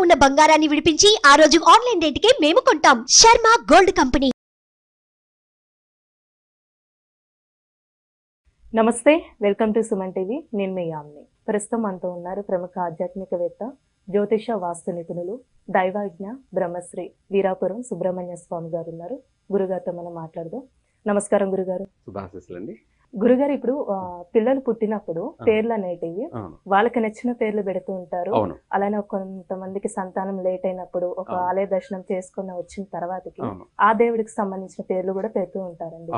ఉన్న బంగారాన్ని విడిపించి ఆ రోజు ఆన్లైన్ రేటుకే మేము కొంటాం. Sharma gold company. నమస్తే, వెల్కమ్ టు సుమన్ టీవీ. నేను మీ యామ్ని. ప్రస్తుతం మనతో ఉన్నారు ప్రముఖ ఆధ్యాత్మికవేత్త, జ్యోతిష వాస్తు నిపుణులు, దైవజ్ఞ బ్రహ్మశ్రీ వీరాపురం సుబ్రహ్మణ్య స్వామి గారు ఉన్నారు. గురుగారితో మనం మాట్లాడదాం. నమస్కారం గురుగారు. శుభాశీస్సులండి. గురుగారు, ఇప్పుడు పిల్లలు పుట్టినప్పుడు పేర్లు అనేటివి వాళ్ళకి నచ్చిన పేర్లు పెడుతూ ఉంటారు. అలానే కొంతమందికి సంతానం లేట్ అయినప్పుడు ఒక ఆలయ దర్శనం చేసుకుని వచ్చిన తర్వాతకి ఆ దేవుడికి సంబంధించిన పేర్లు కూడా పెడుతూ ఉంటారండి.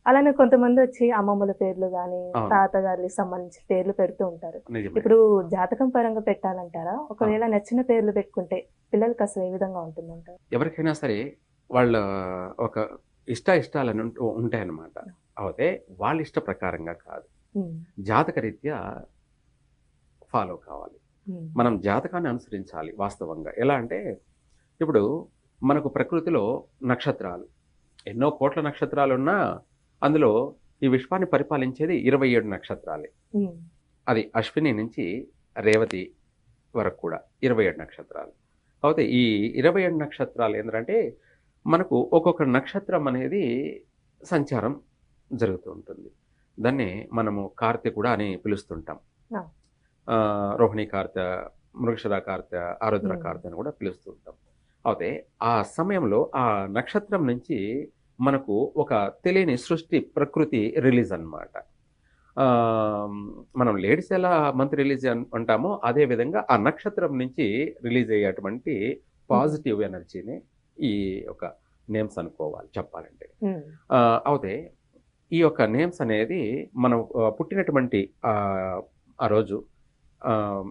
అలానే కొంతమంది వచ్చి అమ్మమ్మల పేర్లు గాని తాతగారికి సంబంధించిన పేర్లు పెడుతూ ఉంటారు. ఇప్పుడు జాతకం పరంగా పెట్టాలంటారా? ఒకవేళ నచ్చిన పేర్లు పెట్టుకుంటే పిల్లలకి అసలు ఏ విధంగా ఉంటుందంటారు? ఎవరికైనా సరే వాళ్ళ ఒక ఇష్టాలని ఉంటాయన్నమాట. అయితే వాళ్ళ ఇష్ట ప్రకారంగా కాదు, జాతక రీత్యా ఫాలో కావాలి. మనం జాతకాన్ని అనుసరించాలి. వాస్తవంగా ఎలా అంటే, ఇప్పుడు మనకు ప్రకృతిలో నక్షత్రాలు ఎన్నో కోట్ల నక్షత్రాలు ఉన్నా అందులో ఈ విశ్వాన్ని పరిపాలించేది 27 నక్షత్రాలే. అది అశ్విని నుంచి రేవతి వరకు కూడా 27 నక్షత్రాలు. అయితే ఈ 27 నక్షత్రాలు ఏంటంటే, మనకు ఒక్కొక్క నక్షత్రం అనేది సంచారం జరుగుతూ ఉంటుంది. దాన్ని మనము కార్తెకుడ అని పిలుస్తుంటాం. రోహిణి కార్తె, మృగశిర కార్తె, ఆరుద్ర కార్తె అని కూడా పిలుస్తుంటాం. అయితే ఆ సమయంలో ఆ నక్షత్రం నుంచి మనకు ఒక తెలియని సృష్టి ప్రకృతి రిలీజ్ అన్నమాట. మనం లేడీస్ ఎలా మంత్ రిలీజ్ అంటామో అదే విధంగా ఆ నక్షత్రం నుంచి రిలీజ్ అయ్యేటువంటి పాజిటివ్ ఎనర్జీని ఈ యొక్క నేమ్స్ అనుకోవాలి చెప్పాలంటే. అయితే ఈ యొక్క నేమ్స్ అనేది మనం పుట్టినటువంటి ఆ రోజు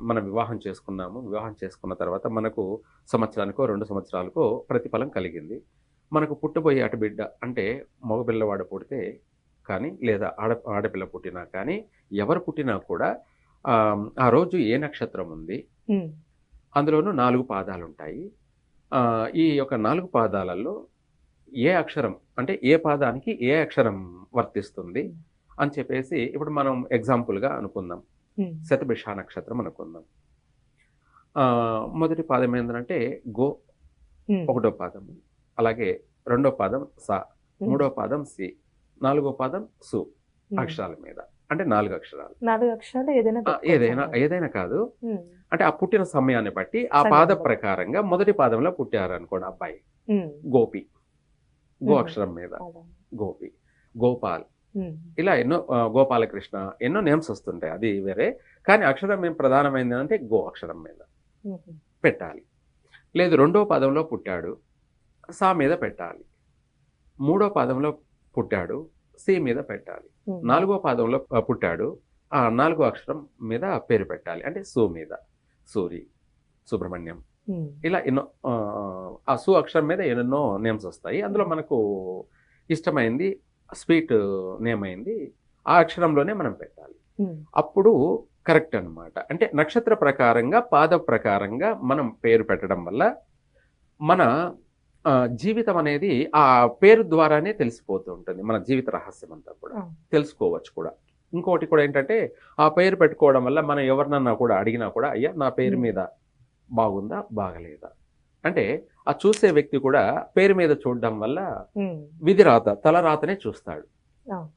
మనం వివాహం చేసుకున్నాము. వివాహం చేసుకున్న తర్వాత మనకు సంవత్సరానికో 2 సంవత్సరాలకో ప్రతిఫలం కలిగింది. మనకు పుట్టబోయే అటు బిడ్డ అంటే మగపిల్లవాడు పుడితే కానీ లేదా ఆడపిల్ల పుట్టినా కానీ ఎవరు పుట్టినా కూడా ఆ రోజు ఏ నక్షత్రం ఉంది, అందులోనూ 4 పాదాలు ఉంటాయి. ఈ యొక్క 4 పాదాలలో ఏ అక్షరం అంటే ఏ పాదానికి ఏ అక్షరం వర్తిస్తుంది అని చెప్పేసి ఇప్పుడు మనం ఎగ్జాంపుల్గా అనుకుందాం. శతభిష నక్షత్రం అనుకుందాం. మొదటి పాదం ఏంటంటే గో, 1వ పాదం, అలాగే 2వ పాదం స, 3వ పాదం సి, 4వ పాదం సు. అక్షరాల మీద అంటే 4 అక్షరాలు. 4 అక్షరాలు ఏదైనా కాదు, అంటే ఆ పుట్టిన సమయాన్ని బట్టి ఆ పాద ప్రకారంగా మొదటి పాదంలో పుట్టారు అనుకోండి అబ్బాయి, గోపి, గో అక్షరం మీద గోపి, గోపాల్, ఇలా ఎన్నో, గోపాలకృష్ణ, ఎన్నో నేమ్స్ వస్తుంటాయి. అది వేరే, కానీ అక్షరం ఏం ప్రధానమైంది అంటే గో అక్షరం మీద పెట్టాలి. లేదు 2వ పాదంలో పుట్టాడు, సా మీద పెట్టాలి. 3వ పాదంలో పుట్టాడు, సి మీద పెట్టాలి. 4వ పాదంలో పుట్టాడు, ఆ 4వ అక్షరం మీద పేరు పెట్టాలి. అంటే సు మీద సూరి, సుబ్రహ్మణ్యం, ఇలా ఎన్నో ఆ సు అక్షరం మీద ఎన్నెన్నో నేమ్స్ వస్తాయి. అందులో మనకు ఇష్టమైంది స్వీట్ నేమ్ అయింది ఆ అక్షరంలోనే మనం పెట్టాలి. అప్పుడు కరెక్ట్ అన్నమాట. అంటే నక్షత్ర ప్రకారంగా పాద ప్రకారంగా మనం పేరు పెట్టడం వల్ల మన జీవితం అనేది ఆ పేరు ద్వారానే తెలిసిపోతూ ఉంటుంది. మన జీవిత రహస్యం అంతా కూడా తెలుసుకోవచ్చు కూడా. ఇంకోటి కూడా ఏంటంటే, ఆ పేరు పెట్టుకోవడం వల్ల మనం ఎవరినన్నా కూడా అడిగినా కూడా, అయ్యా నా పేరు మీద బాగుందా బాగలేదా అంటే ఆ చూసే వ్యక్తి కూడా పేరు మీద చూడడం వల్ల విధి రాత తలరాతనే చూస్తాడు.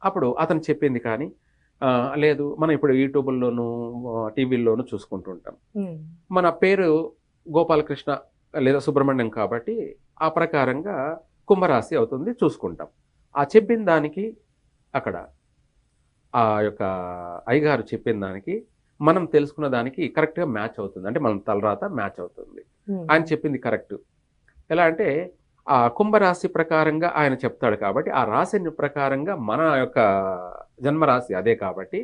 అప్పుడు అతను చెప్పింది కానీ లేదు, మనం ఇప్పుడు యూట్యూబ్లోను టీవీల్లోనూ చూసుకుంటుంటాం. మన పేరు గోపాలకృష్ణ లేదా సుబ్రహ్మణ్యం కాబట్టి ఆ ప్రకారంగా కుంభరాశి అవుతుంది చూసుకుంటాం. ఆ చెప్పిన దానికి అక్కడ ఆ యొక్క అయ్యగారు చెప్పిన దానికి మనం తెలుసుకున్న దానికి కరెక్ట్గా మ్యాచ్ అవుతుంది. అంటే మనం తలరాత మ్యాచ్ అవుతుంది. ఆయన చెప్పింది కరెక్ట్. ఎలా అంటే ఆ కుంభరాశి ప్రకారంగా ఆయన చెప్తాడు కాబట్టి ఆ రాశి ప్రకారంగా మన యొక్క జన్మరాశి అదే కాబట్టి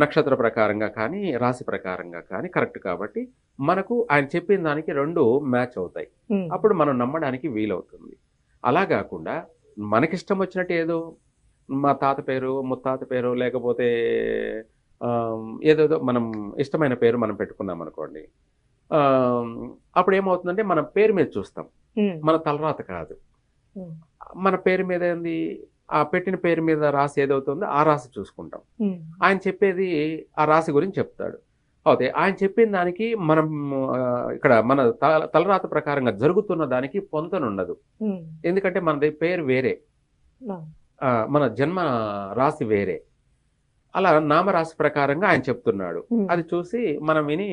నక్షత్ర ప్రకారంగా కానీ రాశి ప్రకారంగా కానీ కరెక్ట్ కాబట్టి మనకు ఆయన చెప్పిన దానికి 2 మ్యాచ్ అవుతాయి. అప్పుడు మనం నమ్మడానికి వీలవుతుంది. అలా కాకుండా మనకిష్టం వచ్చినట్టు ఏదో మా తాత పేరు, ముత్తాత పేరు, లేకపోతే ఏదేదో మనం ఇష్టమైన పేరు మనం పెట్టుకున్నాం అనుకోండి, అప్పుడు ఏమవుతుందంటే మనం పేరు మీద చూస్తాం, మన తలరాత కాదు. మన పేరు మీద ఏంది, ఆ పెట్టిన పేరు మీద రాసి ఏదవుతుందో ఆ రాశి చూసుకుంటాం. ఆయన చెప్పేది ఆ రాశి గురించి చెప్తాడు. అవుతాయి. ఆయన చెప్పిన దానికి మనం ఇక్కడ మన తలరాత ప్రకారంగా జరుగుతున్న దానికి పొంతనుండదు. ఎందుకంటే మనది పేరు వేరే, మన జన్మ రాశి వేరే. అలా నామరాశి ప్రకారంగా ఆయన చెప్తున్నాడు. అది చూసి మనం విని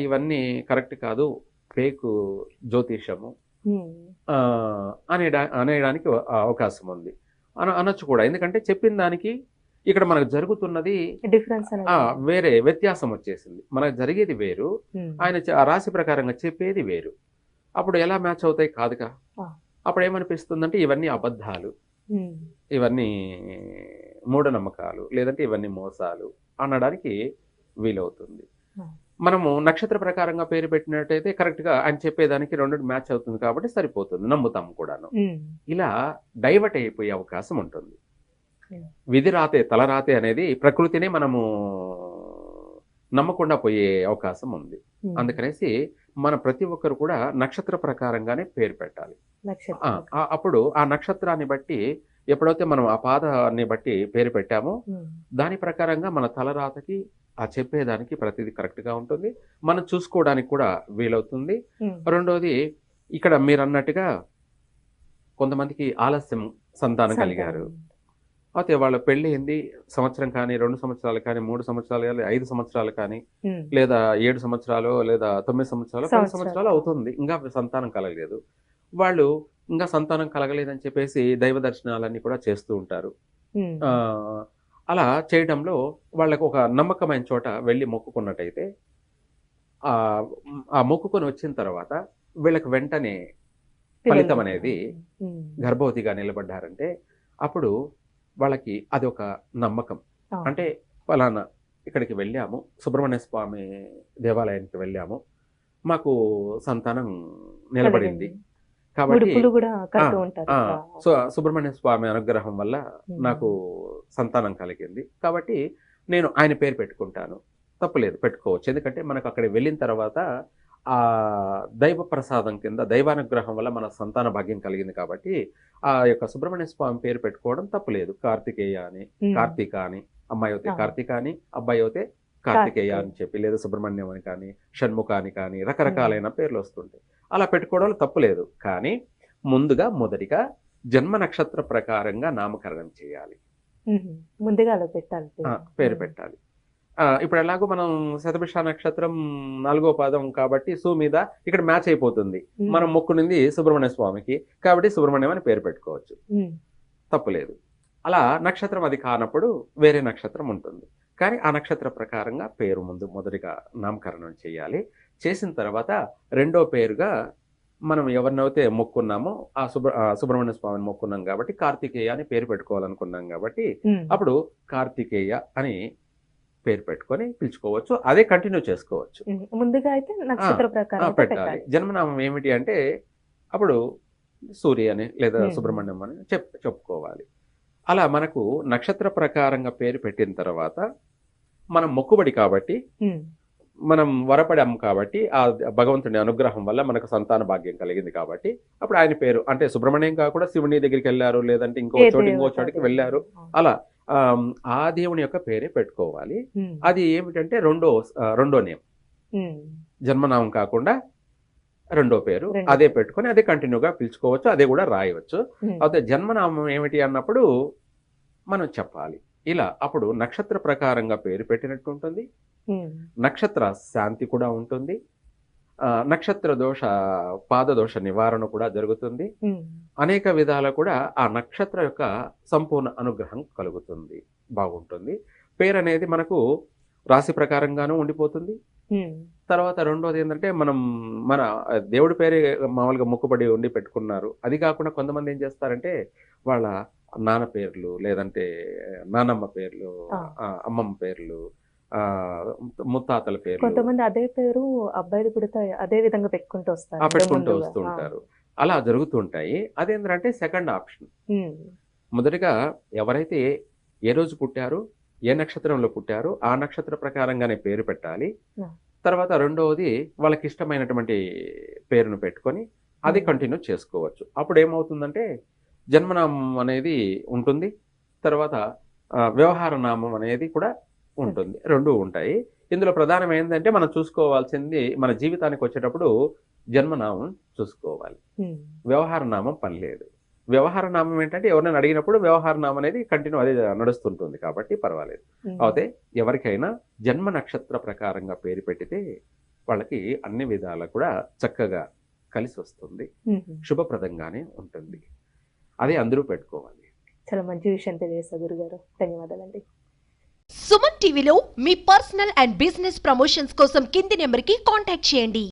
ఇవన్నీ కరెక్ట్ కాదు, ఫేక్ జ్యోతిషము అనేయడానికి అవకాశం ఉంది, అనొచ్చు కూడా. ఎందుకంటే చెప్పిన దానికి ఇక్కడ మనకు జరుగుతున్నది డిఫరెన్స్ వేరే, వ్యత్యాసం వచ్చేసింది. మనకు జరిగేది వేరు, ఆయన రాశి ప్రకారంగా చెప్పేది వేరు. అప్పుడు ఎలా మ్యాచ్ అవుతాయి? కాదుగా. అప్పుడు ఏమనిపిస్తుందంటే ఇవన్నీ అబద్ధాలు, ఇవన్నీ మూఢనమ్మకాలు, లేదంటే ఇవన్నీ మోసాలు అనడానికి వీలవుతుంది. మనము నక్షత్ర ప్రకారంగా పేరు పెట్టినట్టయితే కరెక్ట్ గా ఆయన చెప్పేదానికి రెండు మ్యాచ్ అవుతుంది కాబట్టి సరిపోతుంది, నమ్ముతాం కూడాను. ఇలా డైవర్ట్ అయిపోయే అవకాశం ఉంటుంది. విధి రాతే తలరాతే అనేది ప్రకృతినే మనము నమ్మకుండా పోయే అవకాశం ఉంది. అందుకనేసి మన ప్రతి ఒక్కరు కూడా నక్షత్ర ప్రకారంగానే పేరు పెట్టాలి. అప్పుడు ఆ నక్షత్రాన్ని బట్టి ఎప్పుడైతే మనం ఆ పాదాన్ని బట్టి పేరు పెట్టామో దాని ప్రకారంగా మన తలరాతకి ఆ చెప్పేదానికి ప్రతిదీ కరెక్ట్ గా ఉంటుంది, మనం చూసుకోవడానికి కూడా వీలవుతుంది. రెండోది, ఇక్కడ మీరు అన్నట్టుగా కొంతమందికి ఆలస్యం సంతానం కలిగారు, అయితే వాళ్ళ పెళ్లి అయింది సంవత్సరం కానీ 2 సంవత్సరాలు కానీ 3 సంవత్సరాలు కానీ 5 సంవత్సరాలు కానీ లేదా 7 సంవత్సరాలు లేదా 9 సంవత్సరాలు 10 సంవత్సరాలు అవుతుంది, ఇంకా సంతానం కలగలేదు. వాళ్ళు ఇంకా సంతానం కలగలేదని చెప్పేసి దైవ దర్శనాలన్నీ కూడా చేస్తూ ఉంటారు. అలా చేయడంలో వాళ్ళకు ఒక నమ్మకమైన చోట వెళ్ళి మొక్కుకున్నట్టయితే ఆ మొక్కుకొని వచ్చిన తర్వాత వీళ్ళకి వెంటనే ఫలితం అనేది, గర్భవతిగా నిలబడ్డారంటే అప్పుడు వాళ్ళకి అది ఒక నమ్మకం. అంటే ఫలానా ఇక్కడికి వెళ్ళాము, సుబ్రహ్మణ్య స్వామి దేవాలయానికి వెళ్ళాము, మాకు సంతానం నిలబడింది కాబట్టి సుబ్రహ్మణ్య స్వామి అనుగ్రహం వల్ల నాకు సంతానం కలిగింది కాబట్టి నేను ఆయన పేరు పెట్టుకుంటాను. తప్పులేదు, పెట్టుకోవచ్చు. ఎందుకంటే మనకు అక్కడ వెళ్ళిన తర్వాత ఆ దైవ ప్రసాదం కింద దైవానుగ్రహం వల్ల మన సంతాన భాగ్యం కలిగింది కాబట్టి ఆ యొక్క సుబ్రహ్మణ్య స్వామి పేరు పెట్టుకోవడం తప్పులేదు. కార్తికేయ అని, కార్తీక అని, అమ్మాయి అయితే కార్తీక అని, అబ్బాయి అయితే కార్తికేయ అని చెప్పి, లేదా సుబ్రహ్మణ్యం అని కానీ, షణ్ముఖ అని కానీ రకరకాలైన పేర్లు వస్తుంటాయి. అలా పెట్టుకోవడం తప్పులేదు. కానీ ముందుగా మొదటిగా జన్మ నక్షత్ర ప్రకారంగా నామకరణం చేయాలి, ముందుగా పెట్టాలి, పేరు పెట్టాలి. ఇప్పుడు ఎలాగో మనం శతభిష నక్షత్రం 4వ పాదం కాబట్టి సు మీద ఇక్కడ మ్యాచ్ అయిపోతుంది. మనం మొక్కునింది సుబ్రహ్మణ్య స్వామికి కాబట్టి సుబ్రహ్మణ్యం అని పేరు పెట్టుకోవచ్చు, తప్పులేదు. అలా నక్షత్రం అది కానప్పుడు వేరే నక్షత్రం ఉంటుంది, కానీ ఆ నక్షత్ర ప్రకారంగా పేరు మొదటిగా నామకరణం చేయాలి. చేసిన తర్వాత రెండో పేరుగా మనం ఎవరినైతే మొక్కున్నామో ఆ సుబ్రహ్మణ్య స్వామిని మొక్కున్నాం కాబట్టి కార్తికేయ అని పేరు పెట్టుకోవాలనుకున్నాం కాబట్టి అప్పుడు కార్తికేయ అని పేరు పెట్టుకొని పిలుచుకోవచ్చు, అదే కంటిన్యూ చేసుకోవచ్చు. ముందుగా అయితే నక్షత్ర ప్రకారం పెట్టాలి. జన్మనామం ఏమిటి అంటే అప్పుడు సూర్య అని లేదా సుబ్రహ్మణ్యం అని చెప్పుకోవాలి. అలా మనకు నక్షత్ర ప్రకారంగా పేరు పెట్టిన తర్వాత మనం మొక్కుబడి కాబట్టి, మనం వరపడాం కాబట్టి, ఆ భగవంతుని అనుగ్రహం వల్ల మనకు సంతాన భాగ్యం కలిగింది కాబట్టి అప్పుడు ఆయన పేరు, అంటే సుబ్రహ్మణ్యం కాకుండా శివుని దగ్గరికి వెళ్ళారు, లేదంటే ఇంకో చోటికి వెళ్ళారు, అలా ఆ దేవుని యొక్క పేరే పెట్టుకోవాలి. అది ఏమిటంటే రెండో నేమ్, జన్మనామం కాకుండా రెండో పేరు అదే పెట్టుకొని అదే కంటిన్యూగా పిలుచుకోవచ్చు, అదే కూడా రాయవచ్చు. అయితే జన్మనామం ఏమిటి అన్నప్పుడు మనం చెప్పాలి. ఇలా అప్పుడు నక్షత్ర ప్రకారంగా పేరు పెట్టినట్టు ఉంటుంది, నక్షత్ర శాంతి కూడా ఉంటుంది, నక్షత్ర దోష పాదదోష నివారణ కూడా జరుగుతుంది, అనేక విధాల కూడా ఆ నక్షత్ర యొక్క సంపూర్ణ అనుగ్రహం కలుగుతుంది, బాగుంటుంది. పేరు అనేది మనకు రాశి ప్రకారంగానూ ఉండిపోతుంది. తర్వాత రెండోది ఏంటంటే మనం మన దేవుడి పేరే మామూలుగా మొక్కుబడి ఉండి పెట్టుకున్నారు, అది కాకుండా కొంతమంది ఏం చేస్తారంటే వాళ్ళ నాన్న పేర్లు, లేదంటే నానమ్మ పేర్లు, అమ్మమ్మ పేర్లు, ముత్తాతల పేరు, కొంతమంది అదే పేరు అబ్బాయిలు పుడితే అదే విధంగా పెట్టుకుంటూ వస్తుంటారు. అలా జరుగుతుంటాయి. అదేంటంటే సెకండ్ ఆప్షన్. మొదటిగా ఎవరైతే ఏ రోజు పుట్టారు, ఏ నక్షత్రంలో పుట్టారు ఆ నక్షత్ర ప్రకారంగానే పేరు పెట్టాలి. తర్వాత రెండవది వాళ్ళకి ఇష్టమైనటువంటి పేరును పెట్టుకొని అది కంటిన్యూ చేసుకోవచ్చు. అప్పుడు ఏమవుతుందంటే జన్మనామం అనేది ఉంటుంది, తర్వాత వ్యవహార నామం అనేది కూడా ఉంటుంది, రెండు ఉంటాయి. ఇందులో ప్రధానం ఏంటంటే మనం చూసుకోవాల్సింది మన జీవితానికి వచ్చేటప్పుడు జన్మనామం చూసుకోవాలి. వ్యవహార నామం పని లేదు. వ్యవహార నామం ఏంటంటే ఎవరైనా అడిగినప్పుడు వ్యవహార నామం అనేది కంటిన్యూ అదే నడుస్తుంటుంది కాబట్టి పర్వాలేదు. అయితే ఎవరికైనా జన్మ నక్షత్ర ప్రకారంగా పేరు పెట్టితే వాళ్ళకి అన్ని విధాలా కూడా చక్కగా కలిసి వస్తుంది, శుభప్రదంగానే ఉంటుంది. అదే అందరూ పెట్టుకోవాలి. చాలా మంచి విషయం తెలియజేశారు గురుగారు, ధన్యవాదాలండి. సుమన్ టీవీలో మీ పర్సనల్ అండ్ బిజినెస్ ప్రమోషన్స్ కోసం కింది నెంబర్కి కాంటాక్ట్ చేయండి.